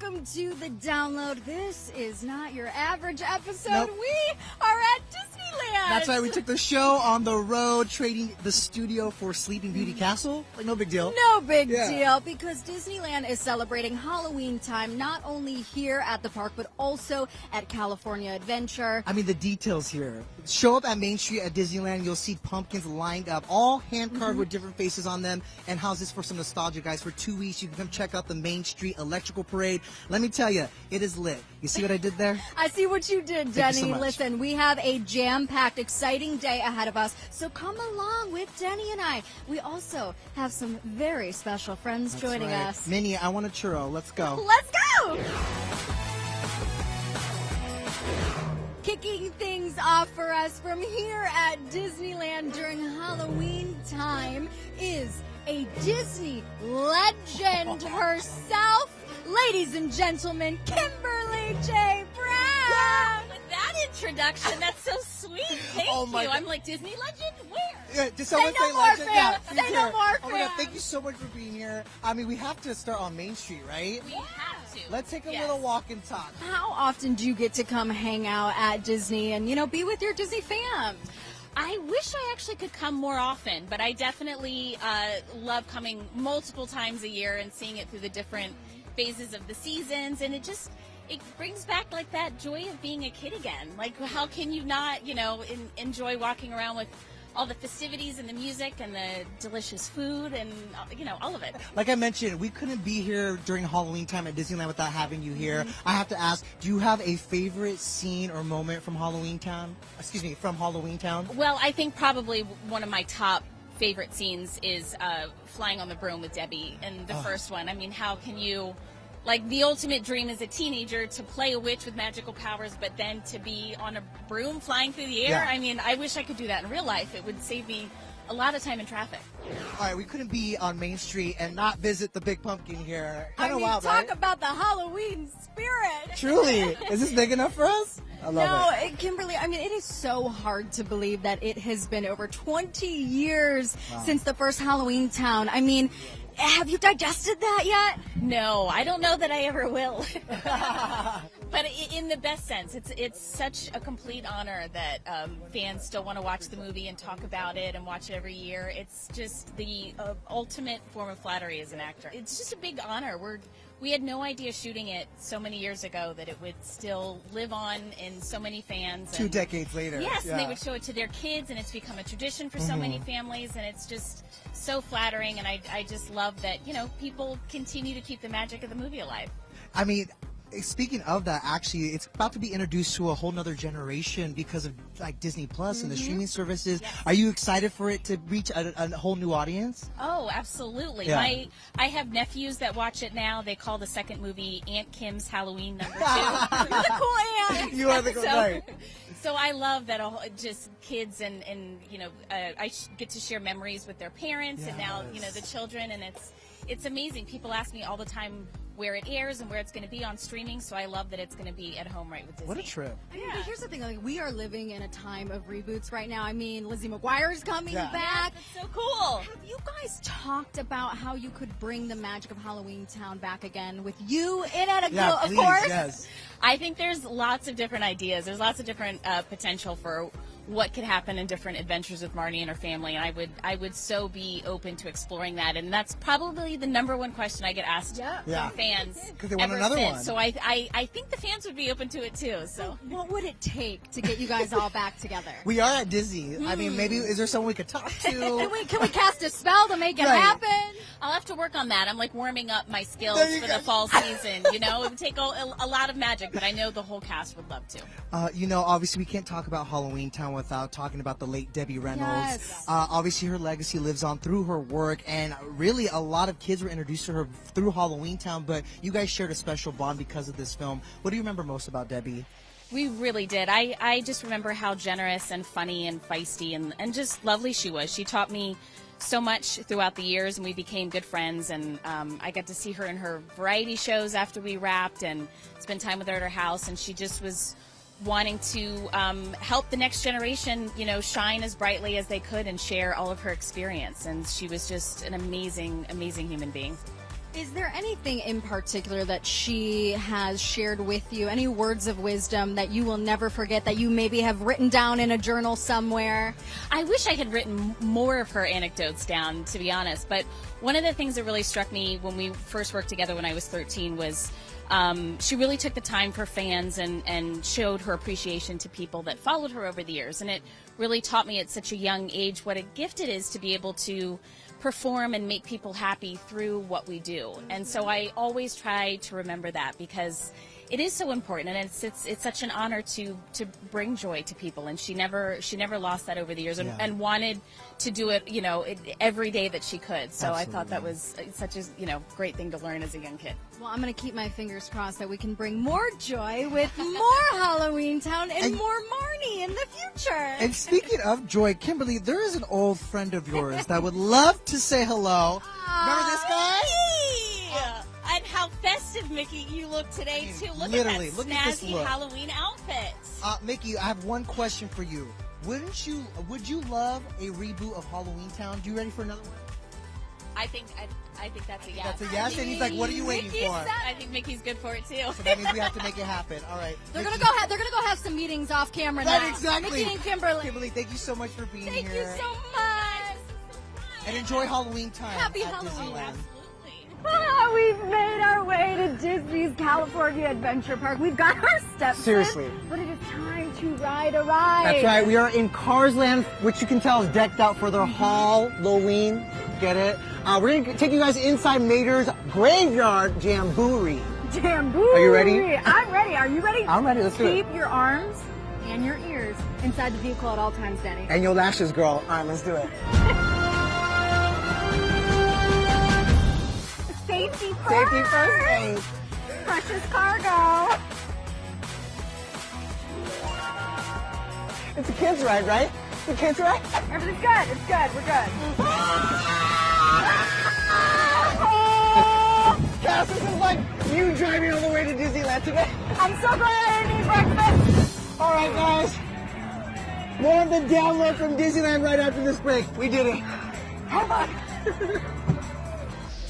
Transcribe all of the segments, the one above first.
welcome to the Download. This is not your average episode. Nope. We are at Disneyland. That's right. We took the show on the road, trading the studio for Sleeping Beauty Castle. Like, no big deal. No big deal, because Disneyland is celebrating Halloween time, not only here at the park, but also at California Adventure. I mean, the details here. Show up at Main Street at Disneyland. You'll see pumpkins lined up, all hand-carved with different faces on them. And how's this for some nostalgia, guys? For 2 weeks, you can come check out the Main Street Electrical Parade. Let me tell you, it is lit. You see what I did there? I see what you did, Denny. Thank you so much. Listen, we have a jam-packed, exciting day ahead of us, so come along with Denny and I. We also have some very special friends That's joining right. us. Minnie, I want a churro. Let's go. Let's go! Kicking things off for us from here at Disneyland during Halloween time is a Disney legend herself. Ladies and gentlemen, Kimberly J. Brown. With that introduction, that's so sweet. Thank Oh my you. God. I'm like, Disney legend? Where? Yeah, did someone no say more, legend? fam. Yeah, Say she's no here. more, Oh my God, fam. thank you so much for being here. I mean, we have to start on Main Street, right? We have to. Let's take a Yes. little walk and talk. How often do you get to come hang out at Disney and, be with your Disney fam? I wish I actually could come more often, but I definitely love coming multiple times a year and seeing it through the different phases of the seasons, and it brings back like that joy of being a kid again. Like, how can you not, enjoy walking around with all the festivities and the music and the delicious food and, all of it. Like I mentioned, we couldn't be here during Halloween time at Disneyland without having you here. I have to ask, do you have a favorite scene or moment from Halloweentown? Excuse me, from Halloweentown? Well, I think probably one of my top favorite scenes is flying on the broom with Debbie in the first one. I mean, how can you... Like, the ultimate dream as a teenager to play a witch with magical powers, but then to be on a broom flying through the air. Yeah. I mean, I wish I could do that in real life. It would save me a lot of time in traffic. All right, we couldn't be on Main Street and not visit the Big Pumpkin here. Kind of wild, talk right? about the Halloween spirit. Truly. Is this big enough for us? I love it. Kimberly, I mean, it is so hard to believe that it has been over 20 years since the first Halloweentown. I mean, have you digested that yet? No, I don't know that I ever will. But in the best sense, it's such a complete honor that fans still want to watch the movie and talk about it and watch it every year. It's just the ultimate form of flattery as an actor. It's just a big honor. We had no idea shooting it so many years ago that it would still live on in so many fans. 2 decades later. Yes, Yeah. and they would show it to their kids, and it's become a tradition for so many families, and it's just so flattering, and I just love that, people continue to keep the magic of the movie alive. I mean, speaking of that, actually, it's about to be introduced to a whole nother generation because of like Disney Plus and the streaming services. Yes. Are you excited for it to reach a whole new audience? Oh, absolutely. Yeah. I have nephews that watch it now. They call the second movie Aunt Kim's Halloween #2. You're the cool aunt. You are the good right. So I love that just kids and I get to share memories with their parents and now, Yes. the children, and it's amazing. People ask me all the time where it airs and where it's going to be on streaming, so I love that it's going to be at home right with Disney. What a trip. I mean, but here's the thing, like, we are living in a time of reboots right now. I mean, Lizzie McGuire's coming back. That's so cool. Have you guys talked about how you could bring the magic of Halloweentown back again with you in it, Yeah, of please, course? yes. I think there's lots of different ideas. There's lots of different potential for what could happen in different adventures with Marnie and her family, and I would so be open to exploring that. And that's probably the #1 question I get asked Yeah. from fans 'Cause they want ever another since. one. So I think the fans would be open to it too. So What would it take to get you guys all back together? We are at Disney. I mean, maybe is there someone we could talk to? Can we cast a spell to make it Right. happen? I'll have to work on that. I'm like warming up my skills There you for go. the fall season. It would take a lot of magic, but I know the whole cast would love to. Obviously we can't talk about Halloweentown without talking about the late Debbie Reynolds. Yes. Obviously her legacy lives on through her work, and really a lot of kids were introduced to her through Halloweentown, but you guys shared a special bond because of this film. What do you remember most about Debbie? We really did. I just remember how generous and funny and feisty and just lovely she was. She taught me so much throughout the years, and we became good friends, and I got to see her in her variety shows after we wrapped and spend time with her at her house, and she just was wanting to help the next generation, shine as brightly as they could and share all of her experience. And she was just an amazing, amazing human being. Is there anything in particular that she has shared with you? Any words of wisdom that you will never forget, that you maybe have written down in a journal somewhere? I wish I had written more of her anecdotes down, to be honest. But one of the things that really struck me when we first worked together when I was 13 was she really took the time for fans and showed her appreciation to people that followed her over the years. And it really taught me at such a young age what a gift it is to be able to perform and make people happy through what we do. And so I always try to remember that, because it is so important, and it's such an honor to bring joy to people. And she never lost that over the years, and wanted to do it, every day that she could. So I thought that was such a great thing to learn as a young kid. Well, I'm going to keep my fingers crossed that we can bring more joy with more Halloweentown and more Marnie in the future. And speaking of joy, Kimberly, there is an old friend of yours that would love to say hello. Remember this guy? And how festive, Mickey, you look today, too. Look at that snazzy Halloween outfit. Mickey, I have one question for you. Would you love a reboot of Halloweentown? You ready for another one? I think that's a yes. That's a yes? And he's like, what are you waiting for? I think Mickey's good for it, too. So that means we have to make it happen. All right. They're gonna go have some meetings off camera now. Right, exactly. Mickey and Kimberly. Kimberly, thank you so much for being Thank here. you so much. And enjoy Halloweentown. Happy at Halloween. Disneyland. We've made our way to Disney's California Adventure Park. We've got our steps. Seriously. But it is time to ride a ride. That's right. We are in Cars Land, which you can tell is decked out for their Halloween. Get it? We're going to take you guys inside Mater's Graveyard Jamboree. Jamboree. Are you ready? I'm ready. Are you ready? I'm ready. Let's do it. Keep your arms and your ears inside the vehicle at all times, Danny. And your lashes, girl. All right, let's do it. Safety first. Safety first aid. Precious cargo. It's a kid's ride, right? It's a kid's ride? Everything's good. It's good. We're good. Cass, this is like you driving all the way to Disneyland today. I'm so glad I didn't eat breakfast. All right, guys. More of the download from Disneyland right after this break. We did it. Come on.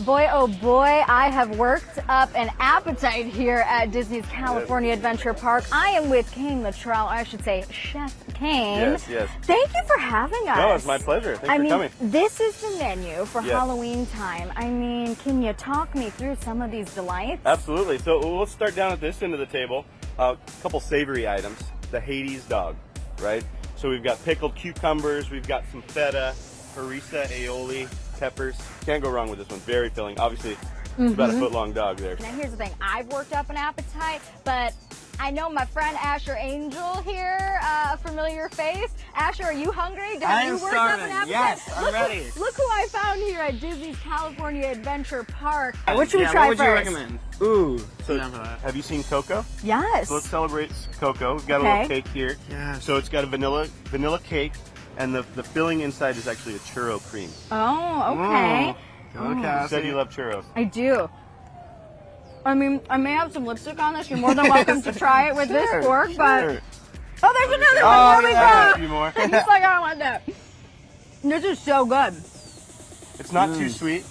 Boy, oh boy, I have worked up an appetite here at Disney's California Adventure Park. I am with Kane Luttrell, I should say Chef Kane. Yes. Thank you for having us. No, it's my pleasure. Thanks for coming. This is the menu for Halloween time. I mean, can you talk me through some of these delights? Absolutely. So let's start down at this end of the table. A couple savory items. The Hades dog, right? So we've got pickled cucumbers, we've got some feta, harissa, aioli, peppers. Can't go wrong with this one. Very filling. Obviously, it's about a foot-long dog there. Now here's the thing. I've worked up an appetite, but I know my friend Asher Angel here, a familiar face. Asher, are you hungry? Have you worked up an appetite? Yes, I'm ready. Look who I found here at Disney's California Adventure Park. What should we try what would first? you recommend? Ooh. So Down for that. have you seen Coco? Yes. So let's celebrate Coco. We've got a little cake here. Yes. So it's got a vanilla cake, and the filling inside is actually a churro cream. Oh, okay. Go, You Cassie. said you love churros. I do. I mean, I may have some lipstick on this. You're more than welcome to try it with this fork, but... Sure. Oh, there's another one. Oh, There we yeah, go. a few more. Just like I want that. This is so good. It's not too sweet.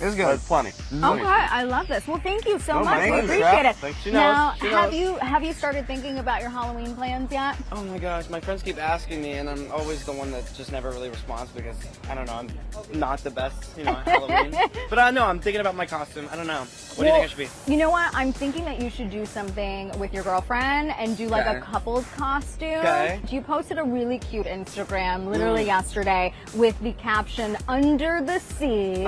It's But good. it's plenty. Okay, I love this. Well, thank you so Oh, much. my We pleasure. appreciate it. Thanks. She Now, knows. She knows. have you started thinking about your Halloween plans yet? Oh my gosh, my friends keep asking me, and I'm always the one that just never really responds because I don't know, I'm not the best, at Halloween. But no, I'm thinking about my costume. I don't know. What do you think I should be? You know what? I'm thinking that you should do something with your girlfriend and do like a couple's costume. Okay. You posted a really cute Instagram literally yesterday with the caption "Under the Sea."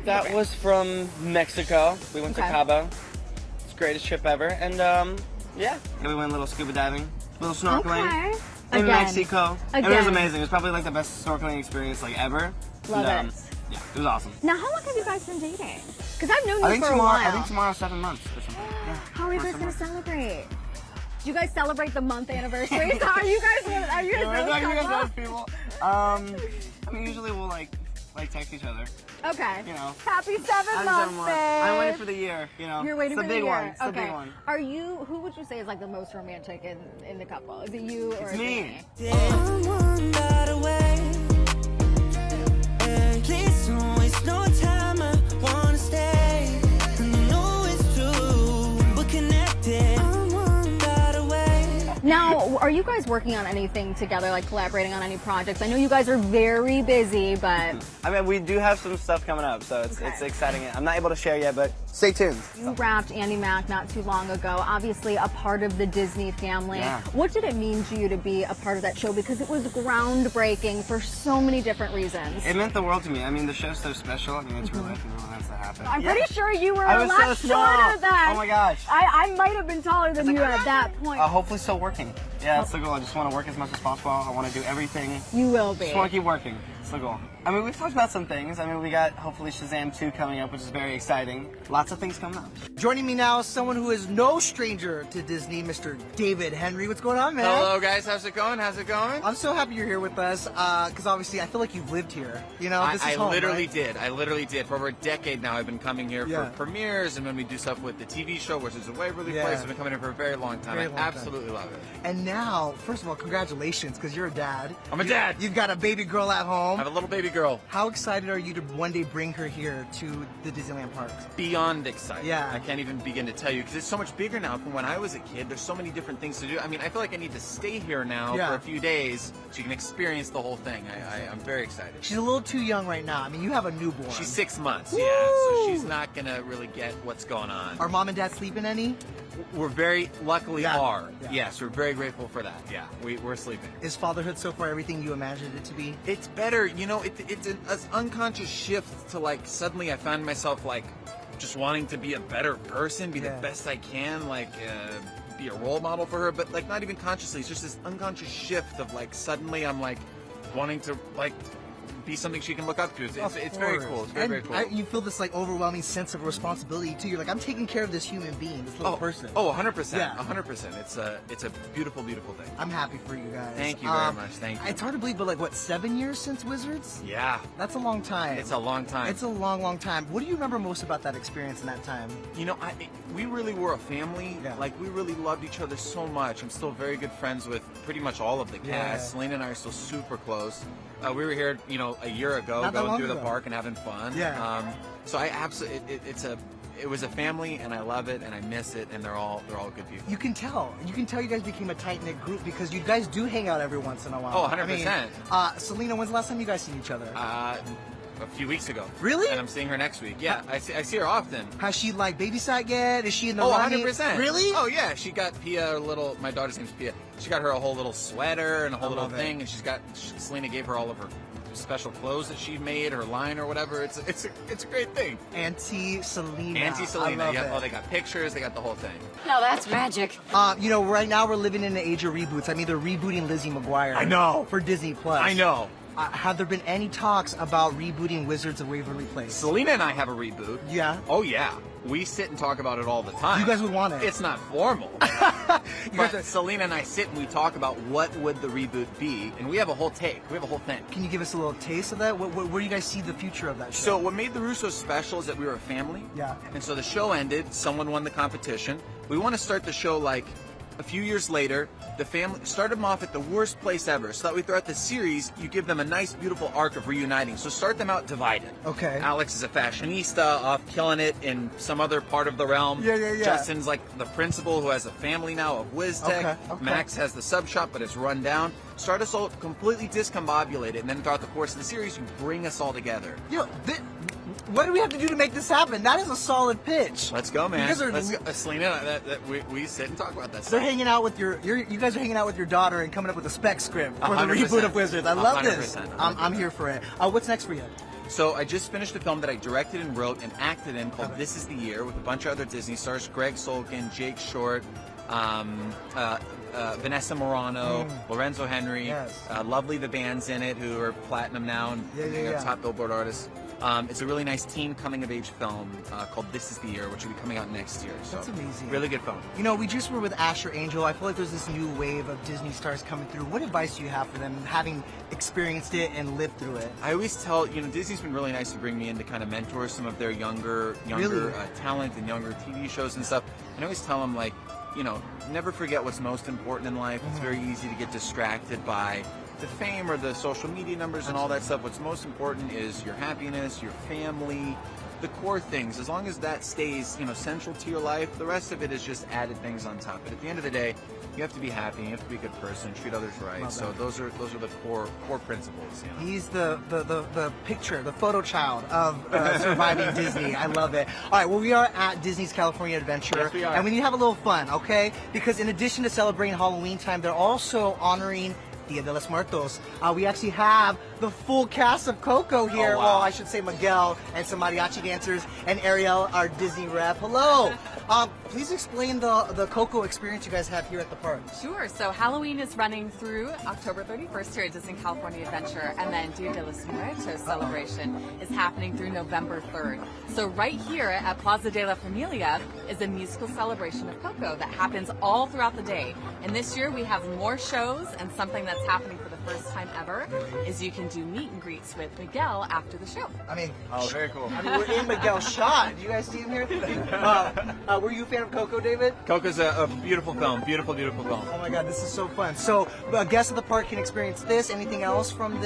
That was from Mexico. We went to Cabo. It's the greatest trip ever. And yeah, we went a little scuba diving, a little snorkeling. Okay. In Again. Mexico. And it was Again. amazing. It was probably like the best snorkeling experience ever. Love and, it. Yeah, it was awesome. Now, how long have you guys been dating? Because I've known you I think for a while. tomorrow's 7 months or something. Yeah. How are you guys going to celebrate? Do you guys celebrate the month anniversary? Are you guys those couple? People. I mean, usually we'll like text each other. Okay. Happy 7 I'm months, 7 babe. I'm waiting for the year. You're waiting it's for the big year. one. It's the okay. big one. Are you? Who would you say is like the most romantic in the couple? Is it you or It's me. Someone got away, and please don't waste no time. I wanna stay. Are you guys working on anything together, like collaborating on any projects? I know you guys are very busy, but I mean, we do have some stuff coming up, so it's exciting. I'm not able to share yet, but stay tuned. you wrapped Andy Mack not too long ago, obviously a part of the Disney family. Yeah. What did it mean to you to be a part of that show? Because it was groundbreaking for so many different reasons. It meant the world to me. I mean, the show's so special. I mean, it's real life and real events that happen. I'm pretty sure you were I a was lot so small. shorter then. Oh my gosh. I might have been taller than you at that point. Hopefully still working. Yeah, it's the goal. I just want to work as much as possible. I want to do everything. You will be. Just want to keep working. It's the goal. I mean, we've talked about some things. I mean, we got hopefully Shazam 2 coming up, which is very exciting. Lots of things coming up. Joining me now is someone who is no stranger to Disney, Mr. David Henrie. What's going on, man? Hello, guys. How's it going? I'm so happy you're here with us because obviously I feel like you've lived here. You know, this is I home, literally right? did. I literally did. For over a decade now, I've been coming here Yeah. for premieres and when we do stuff with the TV show, which is a Waverly Yeah. place. I've been coming here for a very long time. Very I long time. absolutely love it. And now, first of all, congratulations because you're a dad. I'm a dad. You've got a baby girl at I home. have a little baby girl. How excited are you to one day bring her here to the Disneyland parks? Beyond excited. Yeah. I can't even begin to tell you because it's so much bigger now from when I was a kid. There's so many different things to do. I mean, I feel like I need to stay here now Yeah. for a few days so you can experience the whole thing. I'm very excited. She's a little too young right now. I mean, you have a newborn. She's 6 months, Woo! yeah, so she's not gonna really get what's going on. Are mom and dad sleeping any? We're very luckily Yeah. are. Yeah. Yes, we're very grateful for that. Yeah, we're sleeping. Is fatherhood so far everything you imagined it to be? It's better, you know. It's an unconscious shift to like suddenly I find myself like just wanting to be a better person, be Yeah. the best I can, like be a role model for her, but like not even consciously. It's just this unconscious shift of like suddenly I'm like wanting to like be something she can look up to. It's very cool. It's very, very cool. You feel this like overwhelming sense of responsibility too. You're like, I'm taking care of this human being, this little person. Oh, 100%. Yeah. 100%. It's a beautiful, beautiful thing. I'm happy for you guys. Thank you very much. Thank you. It's hard to believe, but like what, 7 years since Wizards? Yeah. That's a long time. It's a long time. It's a long, long time. What do you remember most about that experience in that time? You know, we really were a family. Yeah. Like, we really loved each other so much. I'm still very good friends with pretty much all of the cast. Yeah. Selena and I are still super close. We were here, you know, a year ago, Not that going long through the ago. park and having fun. Yeah. So I absolutely, it was a family, and I love it, and I miss it, and they're all good people. You can tell. You can tell you guys became a tight-knit group because you guys do hang out every once in a while. Oh, 100%. I mean, Selena, when's the last time you guys seen each other? A few weeks ago. Really? And I'm seeing her next week. Yeah, I see her often. Has she like babysat yet? Is she in the Oh, running? 100%. Really? Oh, yeah. She got Pia my daughter's name's Pia. She got her a whole little sweater and a whole I little love it. thing, and Selena gave her all of her special clothes that she made, her line or whatever. It's a great thing. Auntie Selena. Auntie Selena. I love Yeah. it. Oh, they got pictures. They got the whole thing. No, that's magic. You know, right now we're living in the age of reboots. I mean, they're rebooting Lizzie McGuire. I know. For Disney Plus. I know. Have there been any talks about rebooting Wizards of Waverly Place? Selena and I have a reboot. Yeah. Oh, yeah. We sit and talk about it all the time. You guys would want it. It's not formal. guys But are- Selena and I sit and we talk about what would the reboot be, and we have a whole take. We have a whole thing. Can you give us a little taste of that? Where do you guys see the future of that show? So what made the Russos special is that we were a family. Yeah. And so the show ended. Someone won the competition. We want to start the show like a few years later. The family started them off at the worst place ever, so that way throughout the series you give them a nice, beautiful arc of reuniting. So start them out divided. Okay. Alex is a fashionista, off killing it in some other part of the realm. Yeah. Justin's like the principal who has a family now of WizTech. Okay. Max has the sub shop, but it's run down. Start us all completely discombobulated, and then throughout the course of the series, you bring us all together. What do we have to do to make this happen? That is a solid pitch. Let's go, man. You guys are- Let's go. Selena, we sit and talk about that They're stuff. hanging out with you guys are hanging out with your daughter and coming up with a spec script for the 100%. reboot of Wizards. I love this. 100%. I'm here for it. What's next for you? So I just finished a film that I directed and wrote and acted in called This Is the Year with a bunch of other Disney stars, Greg Solkin, Jake Short, Vanessa Morano, Lorenzo Henry, Yes. Lovely the band's in it who are platinum now and Yeah. top Billboard artists. It's a really nice teen coming-of-age film called This Is the Year, which will be coming out next year. So That's amazing. Really good film. You know, we just were with Asher Angel. I feel like there's this new wave of Disney stars coming through. What advice do you have for them, having experienced it and lived through it? I always tell, Disney's been really nice to bring me in to kind of mentor some of their younger Really? talent and younger TV shows and stuff. And I always tell them, like, never forget what's most important in life. It's very easy to get distracted by the fame or the social media numbers and all that stuff. What's most important is your happiness, your family, the core things. As long as that stays, central to your life, the rest of it is just added things on top. But at the end of the day, you have to be happy. You have to be a good person. Treat others right. So those are the core principles. He's the picture, the photo child of surviving Disney. I love it. All right, well, we are at Disney's California Adventure. Yes, we are. And we need to have a little fun, okay? Because in addition to celebrating Halloween time, they're also honoring Dia de los Muertos. We actually have the full cast of Coco here. Oh, wow. Well, I should say Miguel and some mariachi dancers, and Ariel, our Disney rep. Hello. Please explain the Coco experience you guys have here at the park. Sure. So Halloween is running through October 31st here at Disney California Adventure, and then Dia de los Muertos celebration is happening through November 3rd. So right here at Plaza de la Familia is a musical celebration of Coco that happens all throughout the day. And this year we have more shows, and something that's happening for the first time ever is you can do meet and greets with Miguel after the show. I mean, Oh, very cool. we're in Miguel's shot. Do you guys see him here? Were you a fan of Coco, David? Coco's a beautiful film. Beautiful, beautiful film. Oh my God, this is so fun. So, guests of the park can experience this. Anything else from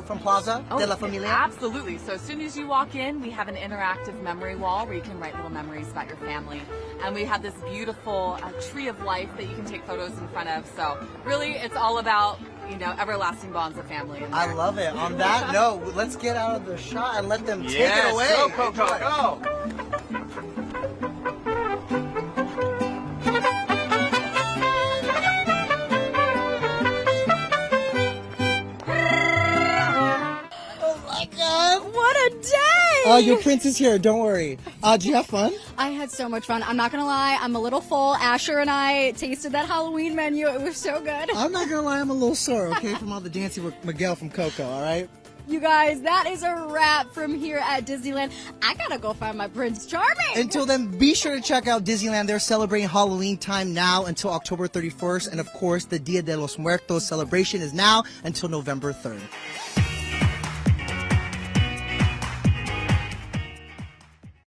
from Plaza de la Familia? Absolutely. So as soon as you walk in, we have an interactive memory wall where you can write little memories about your family. And we have this beautiful tree of life that you can take photos in front of. So really, it's all about, everlasting bonds of family. in I there. love it. On that note, let's get out of the shot and let them take Yes, it away. go, Coco, Enjoy. go! Oh my God. What a day! Your prince is here. Don't worry. Did you have fun? I had so much fun. I'm not gonna lie, I'm a little full. Asher and I tasted that Halloween menu. It was so good. I'm not gonna lie. I'm a little sore. Okay, from all the dancing with Miguel from Coco. All right. You guys, that is a wrap from here at Disneyland. I gotta go find my Prince Charming. Until then, be sure to check out Disneyland. They're celebrating Halloween time now until October 31st. And of course, the Dia de los Muertos celebration is now until November 3rd.